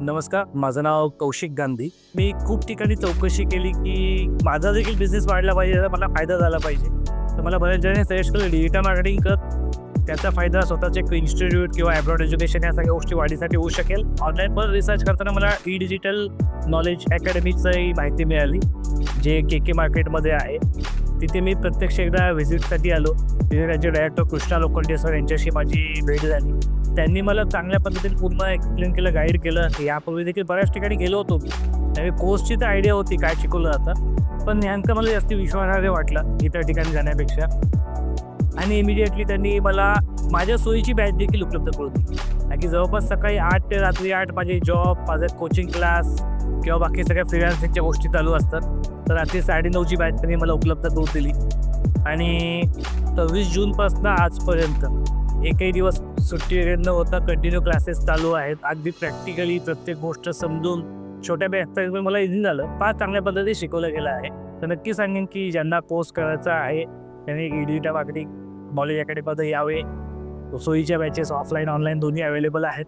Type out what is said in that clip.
नमस्कार, माझं नाव कौशिक गांधी. मी खूप ठिकाणी चौकशी केली, की माझा देखील बिझनेस वाढला पाहिजे, त्याचा मला फायदा झाला पाहिजे. तर मला बऱ्याच जणांनी सजेस्ट केलं डिजिटल मार्केटिंग कर. त्याचा फायदा स्वतःचे एक इन्स्टिट्यूट किंवा अब्रॉड एज्युकेशन या सगळ्या गोष्टी वाढीसाठी होऊ शकेल. ऑनलाईनवर रिसर्च करताना मला डिजिटल नॉलेज अकॅडमीचंही माहिती मिळाली, जे के मार्केटमध्ये आहे. तिथे मी प्रत्यक्ष एकदा व्हिजिटसाठी आलो. तिथे त्यांचे डायरेक्टर कृष्णा लोखंडे सर यांच्याशी माझी भेट झाली. त्यांनी मला चांगल्या पद्धतीने पूर्ण एक्सप्लेन केलं, गाईड केलं. यापूर्वी देखील बऱ्याच ठिकाणी गेलो होतो. त्यावेळी कोर्सची तर आयडिया होती काय शिकवलं जातं, पण ह्यांचं मला जास्त विश्वासार्ह वाटलं इतर ठिकाणी जाण्यापेक्षा. आणि इमिडिएटली त्यांनी मला माझ्या सोयीची बॅच देखील उपलब्ध करून दिली. कारण की जवळपास सकाळी 8 ते रात्री 8 माझे जॉब, माझे कोचिंग क्लास किंवा बाकी सगळ्या फ्रीलान्सिंगच्या गोष्टी चालू असतात. तर रात्री 9:30ची बॅच त्यांनी मला उपलब्ध करून दिली. आणि 23 जूनपासून आजपर्यंत एकही दिवस सुट्टी वगैरे न होता कंटिन्यू क्लासेस चालू आहेत. अगदी प्रॅक्टिकली प्रत्येक गोष्ट समजून छोट्या बॅचचं मला इझी झालं. फार चांगल्या पद्धतीने शिकवलं गेलं आहे. तर नक्की सांगेन की ज्यांना कोर्स करायचा आहे त्यांनी डिजिटल मार्केटिंग नॉलेज अकॅडमीमध्ये यावे. सोयीच्या बॅचेस ऑफलाईन ऑनलाईन दोन्ही अवेलेबल आहेत.